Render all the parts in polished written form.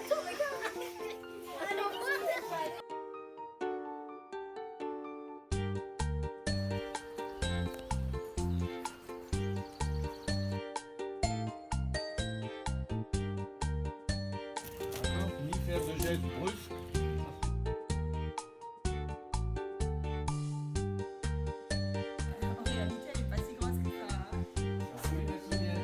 attends, regarde. Alors, Ni faire de gestes brusques. En réalité, elle est pas si grosse que ça. Oui, merci bien.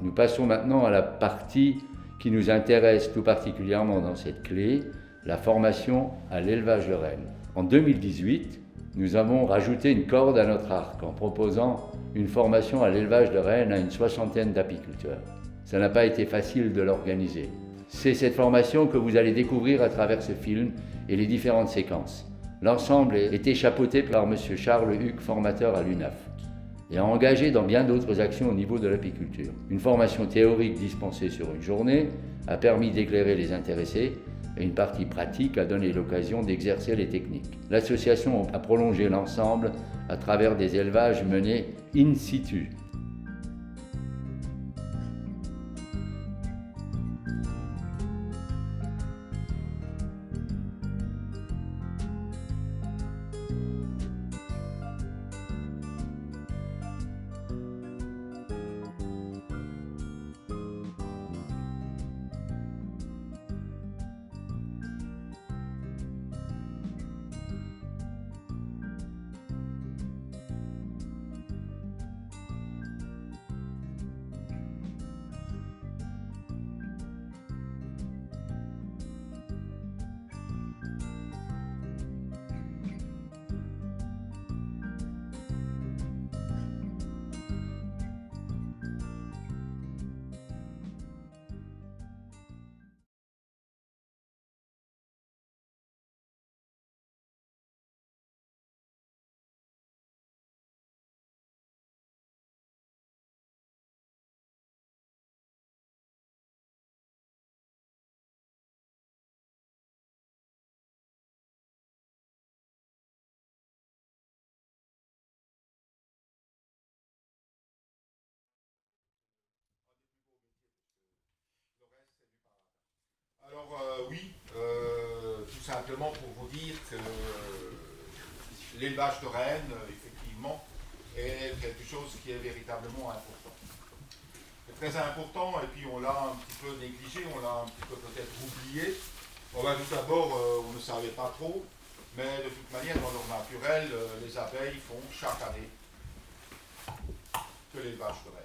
Nous passons maintenant à la partie qui nous intéresse tout particulièrement dans cette clé, la formation à l'élevage de rennes. En 2018, nous avons rajouté une corde à notre arc en proposant une formation à l'élevage de rennes à une 60aine d'apiculteurs. Ça n'a pas été facile de l'organiser. C'est cette formation que vous allez découvrir à travers ce film et les différentes séquences. L'ensemble est chapeauté par M. Charles Huck, formateur à l'UNAF, et a engagé dans bien d'autres actions au niveau de l'apiculture. Une formation théorique dispensée sur une journée a permis d'éclairer les intéressés et une partie pratique a donné l'occasion d'exercer les techniques. L'association a prolongé l'ensemble à travers des élevages menés in situ. Alors oui, tout simplement pour vous dire que l'élevage de rennes, effectivement, est quelque chose qui est véritablement important. C'est très important, et puis on l'a un petit peu négligé, on l'a un petit peu peut-être oublié. Bon, ben, tout d'abord, on ne savait pas trop, mais de toute manière, dans leur naturel, les abeilles font chaque année de l'élevage de rennes.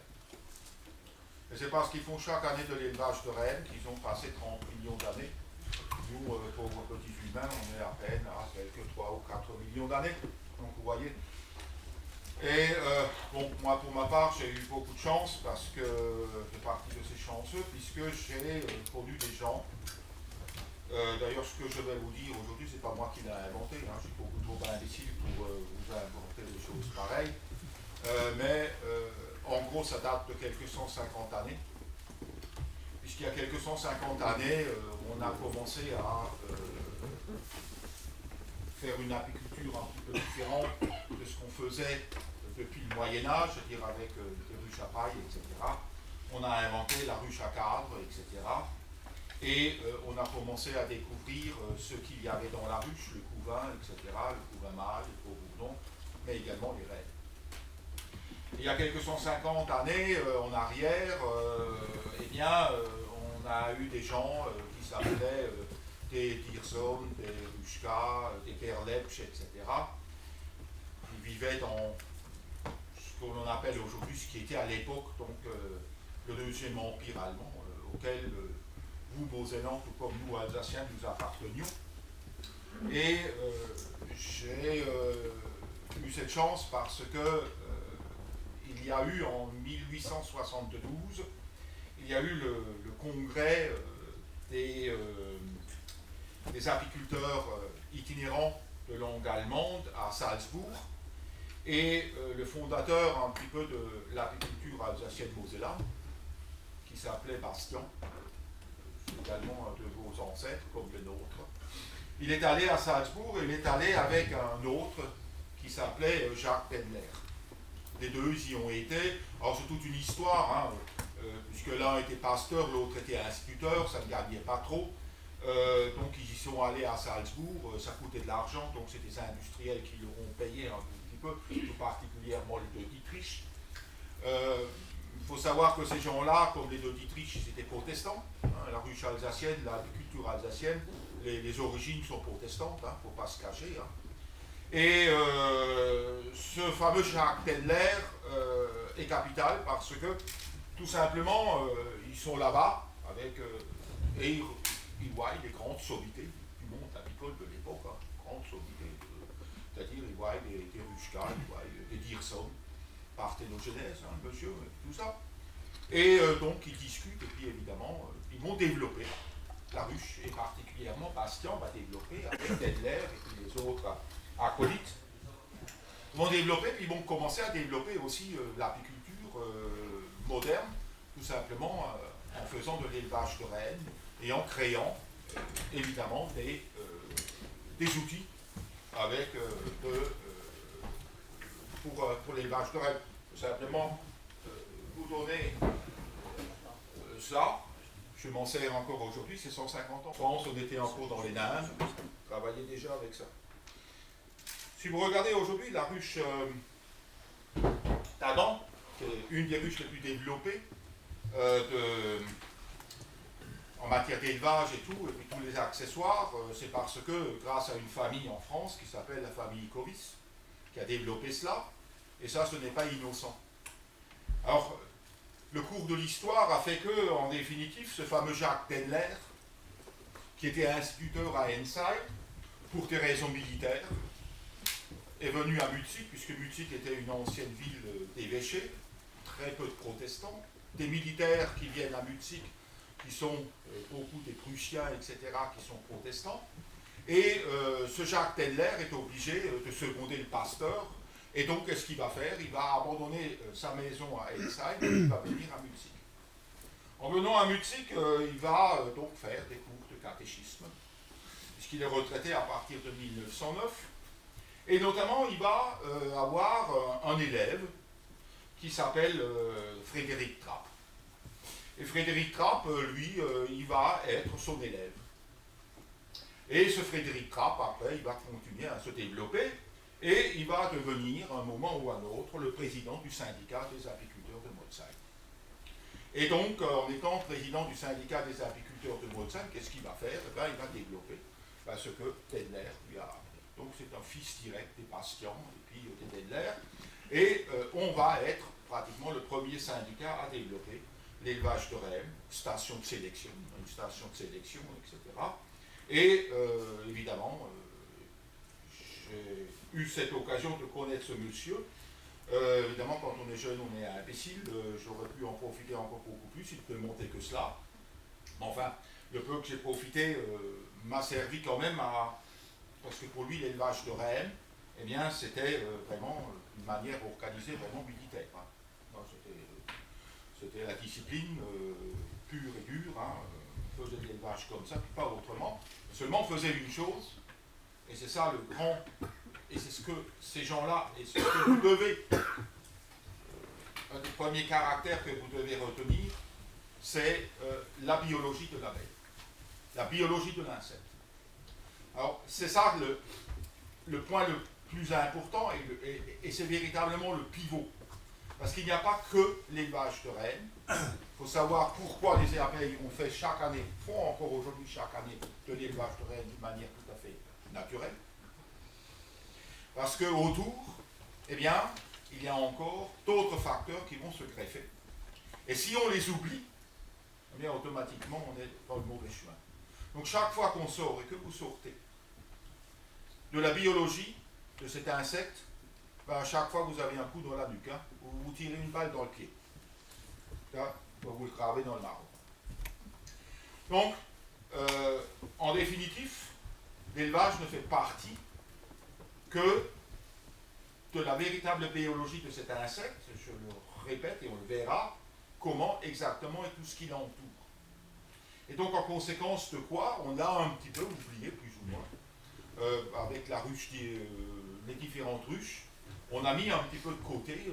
Et c'est parce qu'ils font chaque année de l'élevage de rennes qu'ils ont passé 30 millions d'années. Nous, pauvres petits humains, on est à peine à quelques 3 ou 4 millions d'années. Donc vous voyez. Et bon, moi pour ma part, j'ai eu beaucoup de chance parce que je fais partie de ces chanceux, puisque j'ai connu des gens. D'ailleurs, ce que je vais vous dire aujourd'hui, c'est pas moi qui l'ai inventé. Hein, je suis beaucoup trop imbécile pour vous inventer des choses pareilles. Mais en gros, ça date de quelques 150 années. Puisqu'il y a quelques 150 années, on a commencé à faire une apiculture un petit peu différente de ce qu'on faisait depuis le Moyen-Âge, c'est-à-dire avec des ruches à paille, etc. On a inventé la ruche à cadre, etc. Et on a commencé à découvrir ce qu'il y avait dans la ruche, le couvain, etc., le couvain mâle, le bourdon, mais également les rennes. Il y a quelques 150 années en arrière, eh bien, on a eu des gens qui s'appelaient des Dirsom, des Ruchka, des Perlepsch, etc., qui vivaient dans ce qu'on appelle aujourd'hui, ce qui était à l'époque donc le deuxième empire allemand, auquel vous, Mosellans, tout comme nous, Alsaciens, nous appartenions. Et j'ai eu cette chance parce que il y a eu en 1872, il y a eu le congrès des apiculteurs itinérants de langue allemande à Salzbourg, et le fondateur un petit peu de l'apiculture alsacienne mosellane, qui s'appelait Bastian, c'est également un de vos ancêtres comme le nôtre, il est allé à Salzbourg et il est allé avec un autre qui s'appelait Jacques Pendler. Les deux y ont été. Alors c'est toute une histoire, hein, puisque l'un était pasteur, l'autre était instituteur, ça ne gagnait pas trop. Donc ils y sont allés à Salzbourg, ça coûtait de l'argent, donc c'est des industriels qui leur ont payé un petit peu, tout particulièrement les deux Dietrich. Il faut savoir que ces gens-là, comme les deux Dietrich, ils étaient protestants. Hein, la ruche alsacienne, l'agriculture alsacienne, les origines sont protestantes, il ne faut pas se cacher. Hein. Et ce fameux Jacques Pendler est capital parce que tout simplement, ils sont là-bas avec et ils voient les grandes sommités du monde apicole de l'époque, hein, grandes sommités, c'est-à-dire ils voient des ruchkas, ils voient des Deerson, parthénogenèse, hein, monsieur, tout ça. Et donc ils discutent, et puis évidemment, ils vont développer la ruche, et particulièrement Bastien va développer avec Dedler et puis les autres acolytes. Ils vont développer, puis ils vont commencer à développer aussi l'apiculture moderne, tout simplement en faisant de l'élevage de rennes et en créant évidemment des outils avec pour l'élevage de rennes. Tout simplement vous donner cela, je m'en sers encore aujourd'hui, c'est 150 ans. En France, on était encore dans les nains, on travaillait déjà avec ça. Si vous regardez aujourd'hui la ruche d'Adam, qui est une des ruches les plus développées en matière d'élevage et tout, et puis tous les accessoires, c'est parce que grâce à une famille en France qui s'appelle la famille Covis, qui a développé cela, et ça ce n'est pas innocent. Alors, le cours de l'histoire a fait que, en définitive, ce fameux Jacques Dedler, qui était instituteur à Ensheim, pour des raisons militaires, est venu à Mutzig, puisque Mutzig était une ancienne ville d'évêchés, très peu de protestants, des militaires qui viennent à Mutzig, qui sont beaucoup des Prussiens, etc., qui sont protestants, et ce Jacques Dedler est obligé de seconder le pasteur. Et donc, qu'est-ce qu'il va faire? Il va abandonner sa maison à Ensheim et il va venir à Mutzig. En venant à Mutzig, il va donc faire des cours de catéchisme, puisqu'il est retraité à partir de 1909. Et notamment, il va avoir un élève qui s'appelle Frédéric Trapp. Et Frédéric Trapp, lui, il va être son élève. Et ce Frédéric Trapp, après, il va continuer à se développer. Et il va devenir, à un moment ou à un autre, le président du syndicat des apiculteurs de Molsheim. Et donc, en étant président du syndicat des apiculteurs de Molsheim, qu'est-ce qu'il va faire? Eh bien, il va développer ce que Dedler lui a appris. Donc, c'est un fils direct des Bastian et puis des Dedler. Et on va être pratiquement le premier syndicat à développer l'élevage de rennes, station de sélection, une station de sélection, etc. Et évidemment, j'ai eu cette occasion de connaître ce monsieur. Évidemment, quand on est jeune, on est imbécile. J'aurais pu en profiter encore beaucoup plus, il ne peut monter que cela. Enfin, le peu que j'ai profité m'a servi quand même à... Parce que pour lui, l'élevage de rennes, eh bien, c'était vraiment une manière organisée vraiment militaire. Hein. C'était la discipline pure et dure. Hein. On faisait de l'élevage comme ça, puis pas autrement. Seulement, on faisait une chose, et c'est ça le grand... Et c'est ce que ces gens-là, et ce que vous devez, un des premiers caractères que vous devez retenir, c'est la biologie de l'abeille, la biologie de l'insecte. Alors, c'est ça le point le plus important, et c'est véritablement le pivot. Parce qu'il n'y a pas que l'élevage de rennes. Il faut savoir pourquoi les abeilles font encore aujourd'hui chaque année de l'élevage de rennes d'une manière tout à fait naturelle. Parce qu'autour, eh bien, il y a encore d'autres facteurs qui vont se greffer. Et si on les oublie, eh bien, automatiquement, on est dans le mauvais chemin. Donc, chaque fois qu'on sort et que vous sortez de la biologie de cet insecte, ben, à chaque fois, vous avez un coup dans la nuque, hein, ou vous tirez une balle dans le pied. Là, vous le gravez dans le marron. Donc, en définitif, l'élevage ne fait partie que de la véritable biologie de cet insecte, je le répète et on le verra, comment exactement et tout ce qui l'entoure. Et donc en conséquence de quoi, on a un petit peu oublié, plus ou moins, avec la ruche, les différentes ruches, on a mis un petit peu de côté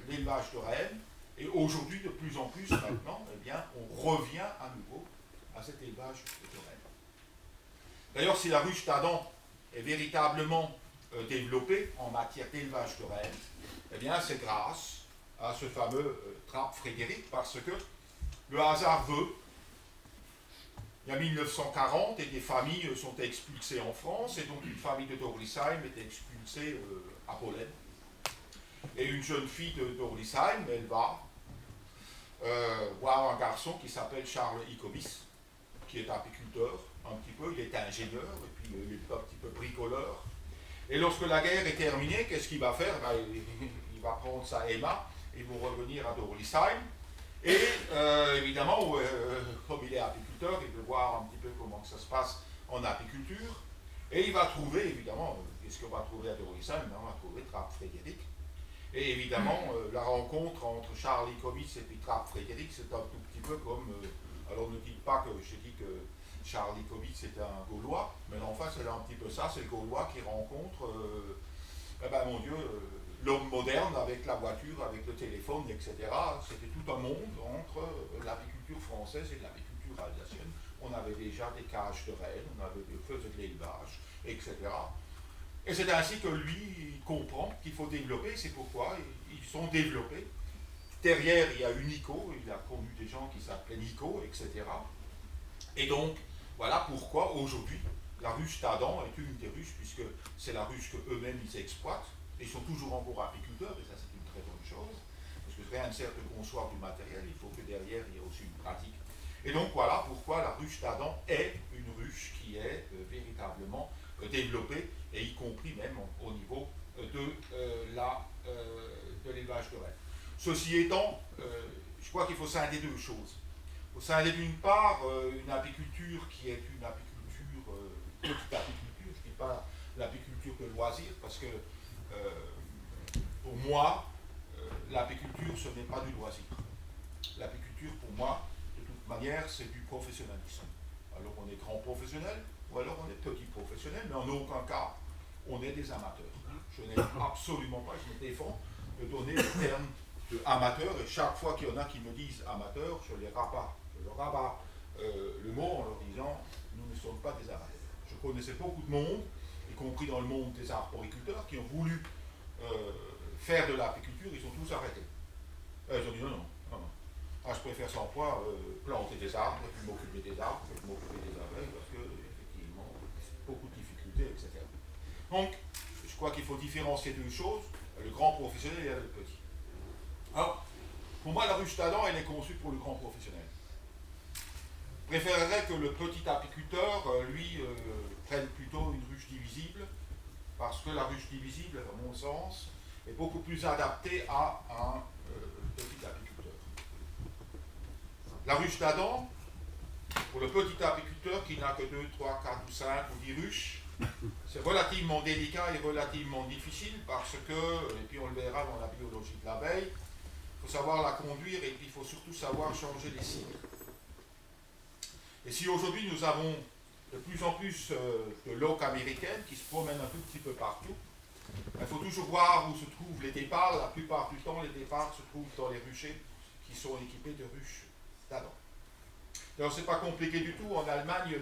l'élevage de rennes, et aujourd'hui, de plus en plus maintenant, eh bien, on revient à nouveau à cet élevage de rennes. D'ailleurs, si la ruche d'Adam est véritablement développée en matière d'élevage de rennes, eh bien c'est grâce à ce fameux Trapp Frédéric, parce que le hasard veut, il y a 1940 et des familles sont expulsées en France, et donc une famille de Dorlisheim est expulsée à Pollen. Et une jeune fille de Dorlisheim, elle va voir un garçon qui s'appelle Charles Icobis, qui est apiculteur, un petit peu, il est ingénieur, et puis il est un petit peu bricoleur. Et lorsque la guerre est terminée, qu'est-ce qu'il va faire? Ben, il va prendre sa Emma, ils vont revenir à Dorlisheim. Et évidemment, comme il est apiculteur, il veut voir un petit peu comment ça se passe en apiculture. Et il va trouver, évidemment, qu'est-ce qu'on va trouver à Dorlisheim? On va trouver Trapp Frédéric. Et évidemment, la rencontre entre Charles Icobis et puis Trapp Frédéric, c'est un tout petit peu comme... alors ne dites pas que j'ai dit que Charles Icobis c'est un Gaulois, mais enfin c'est un petit peu ça, c'est le Gaulois qui rencontre, mon Dieu, l'homme moderne avec la voiture, avec le téléphone, etc. C'était tout un monde entre l'apiculture française et l'apiculture alsacienne. On avait déjà des cages de rennes, faisait de l'élevage, etc. Et c'est ainsi que lui il comprend qu'il faut développer, c'est pourquoi ils sont développés. Derrière, il y a eu Nico, il a connu des gens qui s'appelaient Nico, etc. Et donc, voilà pourquoi aujourd'hui, la ruche d'Adam est une des ruches, puisque c'est la ruche qu'eux-mêmes ils exploitent, et ils sont toujours encore apiculteurs, et ça c'est une très bonne chose, parce que rien ne sert de concevoir du matériel, il faut que derrière il y ait aussi une pratique. Et donc voilà pourquoi la ruche d'Adam est une ruche qui est véritablement développée, et y compris même au niveau de l'élevage de rennes. Ceci étant, je crois qu'il faut scinder deux choses. Il faut scinder d'une part une apiculture qui est une apiculture, petite apiculture, je ne dis pas l'apiculture de loisir, parce que pour moi, l'apiculture ce n'est pas du loisir. L'apiculture pour moi, de toute manière, c'est du professionnalisme. Alors on est grand professionnel, ou alors on est petit professionnel, mais en aucun cas, on est des amateurs. Je n'ai absolument pas, je me défends de donner le terme de amateur, et chaque fois qu'il y en a qui me disent amateur, je les rabats. Je leur rabats le mot en leur disant nous ne sommes pas des amateurs. Je connaissais beaucoup de monde, y compris dans le monde des arboriculteurs, qui ont voulu faire de l'apiculture, ils sont tous arrêtés. Ils ont dit non. Ah, je préfère sans poids planter des arbres, et puis m'occuper des arbres, et puis m'occuper des abeilles, parce que effectivement, beaucoup de difficultés, etc. Donc, je crois qu'il faut différencier deux choses, le grand professionnel et le petit. Alors, pour moi, la ruche d'Adam, elle est conçue pour le grand professionnel. Je préférerais que le petit apiculteur, lui, prenne plutôt une ruche divisible, parce que la ruche divisible, à mon sens, est beaucoup plus adaptée à un petit apiculteur. La ruche d'Adam, pour le petit apiculteur qui n'a que 2, 3, 4 ou 5 ou 10 ruches, c'est relativement délicat et relativement difficile parce que, et puis on le verra dans la biologie de l'abeille, il faut savoir la conduire et puis il faut surtout savoir changer les cires. Et si aujourd'hui nous avons de plus en plus de loques américaines qui se promènent un tout petit peu partout, il faut toujours voir où se trouvent les départs. La plupart du temps, les départs se trouvent dans les ruchers qui sont équipés de ruches d'Adam. Alors c'est pas compliqué du tout. En Allemagne,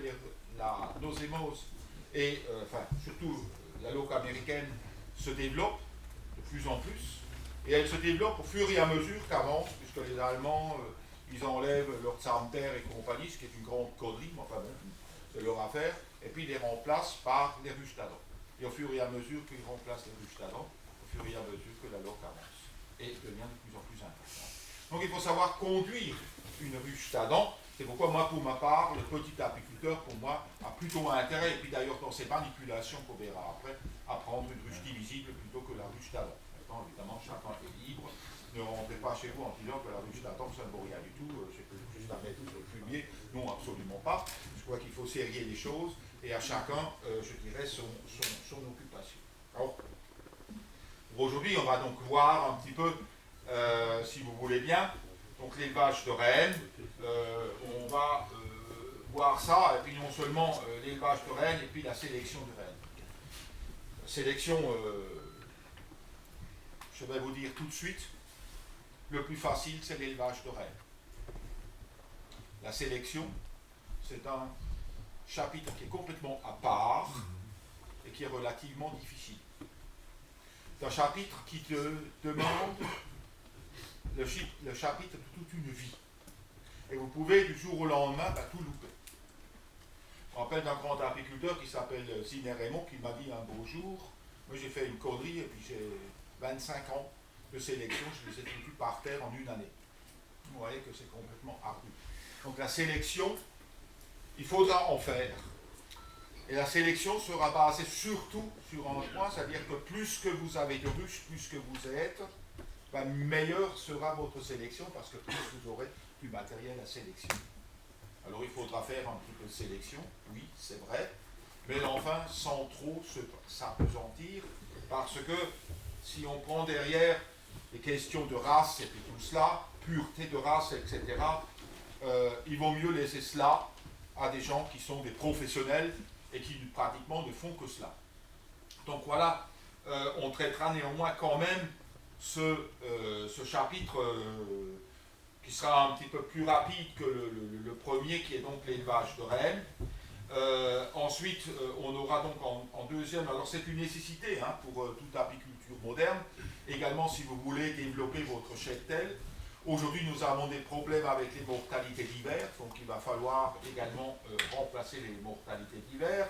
la nosémose et surtout la loque américaine se développe de plus en plus. Et elle se développe au fur et à mesure qu'avance, puisque les Allemands, ils enlèvent leur Zahnter et compagnie, ce qui est une grande connerie, mais enfin bon, c'est leur affaire, et puis ils les remplacent par les ruches d'Adam. Et au fur et à mesure qu'ils remplacent les ruches d'Adam, au fur et à mesure que la loque avance, et devient de plus en plus importante. Donc il faut savoir conduire une ruche d'Adam. C'est pourquoi moi, pour ma part, le petit apiculteur, pour moi, a plutôt intérêt, et puis d'ailleurs dans ses manipulations qu'on verra après, à prendre une ruche divisible plutôt que la ruche d'Adam. Maintenant, évidemment, chacun est libre. Ne rentrez pas chez vous en disant que la ruche d'Adam, ça ne vaut rien du tout, c'est juste à mettre sur le fumier. Non, absolument pas. Je crois qu'il faut serrer les choses, et à chacun, je dirais, son occupation. Alors, aujourd'hui, on va donc voir un petit peu, si vous voulez bien, donc l'élevage de rennes. On va voir ça, et puis non seulement l'élevage de rennes, et puis la sélection de rennes. Sélection, je vais vous dire tout de suite, le plus facile, c'est l'élevage de rennes. La sélection, c'est un chapitre qui est complètement à part et qui est relativement difficile. C'est un chapitre qui te demande le chapitre de toute une vie. Et vous pouvez du jour au lendemain tout louper. Je me rappelle d'un grand apiculteur qui s'appelle Ziner Raymond qui m'a dit un beau jour, moi j'ai fait une connerie et puis j'ai 25 ans de sélection, je les ai foutus par terre en une année. Vous voyez que c'est complètement ardu. Donc la sélection, il faudra en faire. Et la sélection sera basée surtout sur un point, c'est-à-dire que plus que vous avez de ruches, plus que vous êtes, ben meilleure sera votre sélection parce que plus vous aurez du matériel à sélection. Alors il faudra faire un petit peu de sélection, oui, c'est vrai, mais enfin sans trop s'apesantir, parce que si on prend derrière les questions de race et puis tout cela, pureté de race, etc., il vaut mieux laisser cela à des gens qui sont des professionnels et qui pratiquement ne font que cela. Donc voilà, on traitera néanmoins quand même ce chapitre qui sera un petit peu plus rapide que le premier, qui est donc l'élevage de rennes. Ensuite, on aura donc en deuxième, alors c'est une nécessité hein, pour toute apiculture moderne, également si vous voulez développer votre cheptel. Aujourd'hui, nous avons des problèmes avec les mortalités d'hiver, donc il va falloir également remplacer les mortalités d'hiver.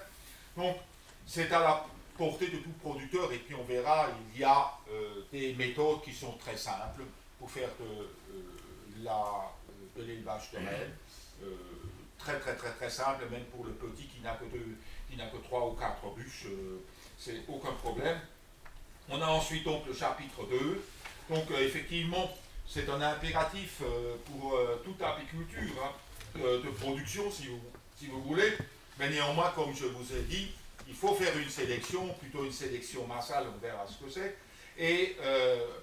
Donc, c'est à la portée de tout producteur, et puis on verra, il y a des méthodes qui sont très simples pour faire de l'élevage de rennes. Très simple, même pour le petit qui n'a que 3 ou 4 ruches, c'est aucun problème. On a ensuite donc le chapitre 2, donc effectivement, c'est un impératif pour toute apiculture hein, de production, si vous voulez, mais néanmoins, comme je vous ai dit, il faut faire une sélection, plutôt une sélection massale, on verra ce que c'est, et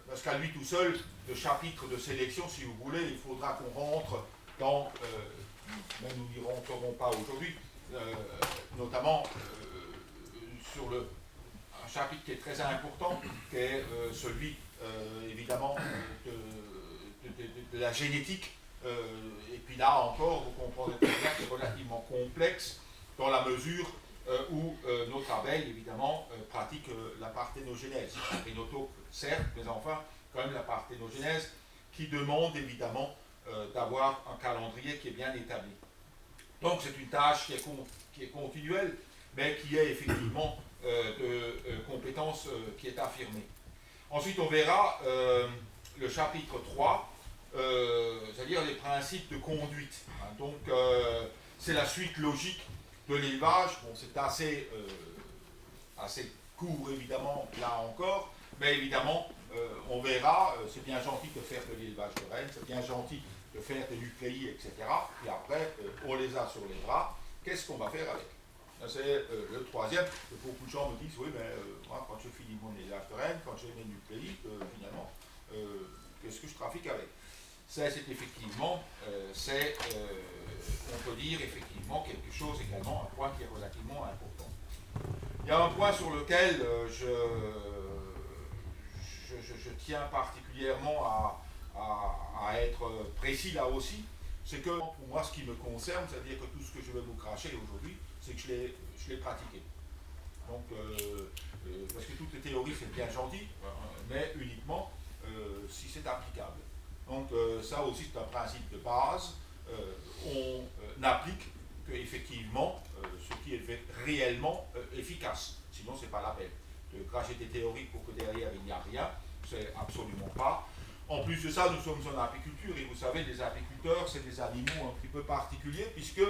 parce qu'à lui tout seul, le chapitre de sélection, si vous voulez, il faudra qu'on rentre dans, mais nous n'y rentrerons pas aujourd'hui, notamment sur un chapitre qui est très important, qui est celui, évidemment, de la génétique, et puis là encore, vous comprendrez très bien que c'est relativement complexe dans la mesure où notre abeille, évidemment, pratique la parthénogenèse. Rhinotope, certes, mais enfin, quand même la parthénogenèse, qui demande évidemment d'avoir un calendrier qui est bien établi. Donc c'est une tâche qui est continuelle, mais qui est effectivement de compétence qui est affirmée. Ensuite, on verra le chapitre 3, c'est-à-dire les principes de conduite. Hein. Donc, c'est la suite logique de l'élevage. Bon, c'est assez court, évidemment, là encore, mais évidemment, on verra, c'est bien gentil de faire de l'élevage de rennes, c'est bien gentil de faire des nucléis, etc. Et après, on les a sur les bras. Qu'est-ce qu'on va faire avec? C'est le troisième. Beaucoup de gens me disent, oui, mais moi, quand je finis mon élevage de rennes, quand j'ai mes nucléis, finalement, qu'est-ce que je trafique avec? Ça, c'est effectivement, on peut dire effectivement quelque chose également, un point qui est relativement important. Il y a un point sur lequel je tiens particulièrement à être précis là aussi, c'est que pour moi, ce qui me concerne, c'est-à-dire que tout ce que je vais vous cracher aujourd'hui, c'est que je l'ai pratiqué. Donc, parce que toutes les théories, c'est bien gentil, mais uniquement si c'est applicable. Donc, ça aussi, c'est un principe de base. On n'applique qu'effectivement ce qui est réellement efficace. Sinon, ce n'est pas la peine de cracher des théories pour que derrière, il n'y a rien. C'est absolument pas. En plus de ça, nous sommes en apiculture, et vous savez, les apiculteurs, c'est des animaux un petit peu particuliers, puisque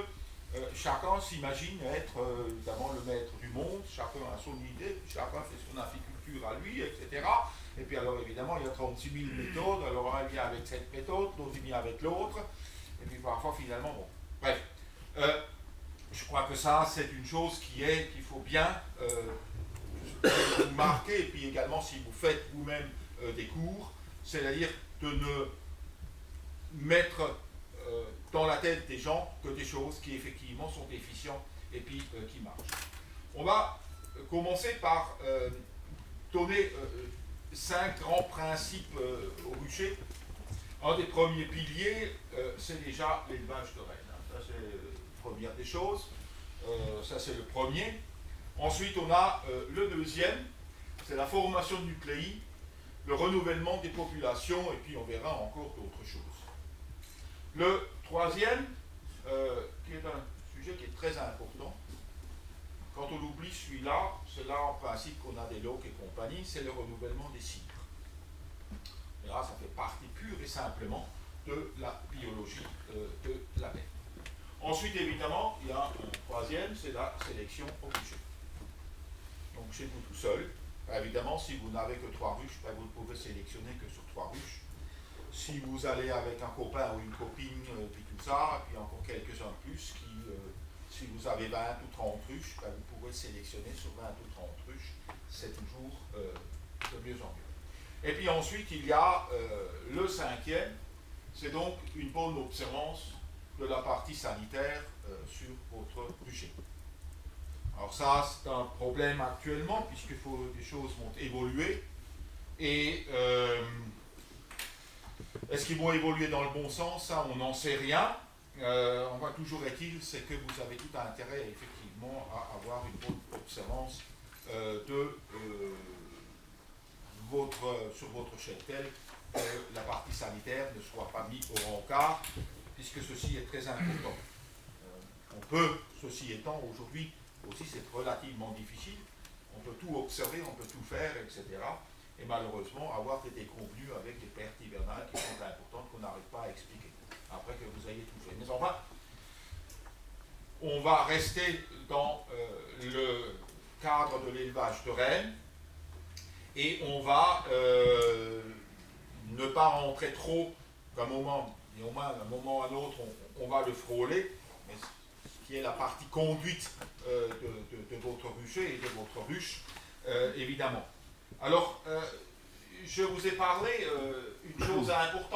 chacun s'imagine être évidemment le maître du monde, chacun a son idée, chacun fait son apiculture à lui, etc. Et puis alors évidemment, il y a 36 000 méthodes, alors un vient avec cette méthode, l'autre vient avec l'autre, et puis parfois finalement, bon, bref. Je crois que ça, c'est une chose qu'il faut bien vous marquer, et puis également si vous faites vous-même des cours, c'est-à-dire de ne mettre dans la tête des gens que des choses qui effectivement sont efficientes et puis qui marchent. On va commencer par donner 5 grands principes au rucher. Un des premiers piliers, c'est déjà l'élevage de rennes. Ça, c'est la première des choses. Ça, c'est le premier. Ensuite, on a le deuxième, c'est la formation de nucléi, le renouvellement des populations, et puis on verra encore d'autres choses. Le troisième, qui est un sujet qui est très important, quand on oublie celui-là, c'est là en principe qu'on a des loques et compagnie, c'est le renouvellement des cidres. Et là, ça fait partie pure et simplement de la biologie de la mer. Ensuite, évidemment, il y a un troisième, c'est la sélection au rucher. Donc chez vous tout seul, évidemment, si vous n'avez que 3 ruches, vous ne pouvez sélectionner que sur 3 ruches. Si vous allez avec un copain ou une copine, puis tout ça, puis encore quelques-uns de plus, si vous avez 20 ou 30 ruches, vous pouvez sélectionner sur 20 ou 30 ruches. C'est toujours de mieux en mieux. Et puis ensuite, il y a le cinquième, c'est donc une bonne observance de la partie sanitaire sur votre rucher. Alors ça, c'est un problème actuellement, puisque les choses vont évoluer. Et est-ce qu'ils vont évoluer dans le bon sens? Ça, on n'en sait rien. On va toujours est-il, c'est que vous avez tout intérêt, effectivement, à avoir une bonne observance sur votre cheptel, que la partie sanitaire ne soit pas mise au rencard, puisque ceci est très important. On peut, ceci étant, aujourd'hui, aussi c'est relativement difficile, on peut tout observer, on peut tout faire, etc. Et malheureusement, avoir des déconvenues avec des pertes hivernales qui sont importantes qu'on n'arrive pas à expliquer, après que vous ayez tout fait. Mais enfin, on va rester dans le cadre de l'élevage de rennes, et on va ne pas rentrer trop qu'un moment, et au moins d'un moment à l'autre, on va le frôler, mais ce qui est la partie conduite de votre rucher et de votre ruche, évidemment. Alors, je vous ai parlé une chose importante.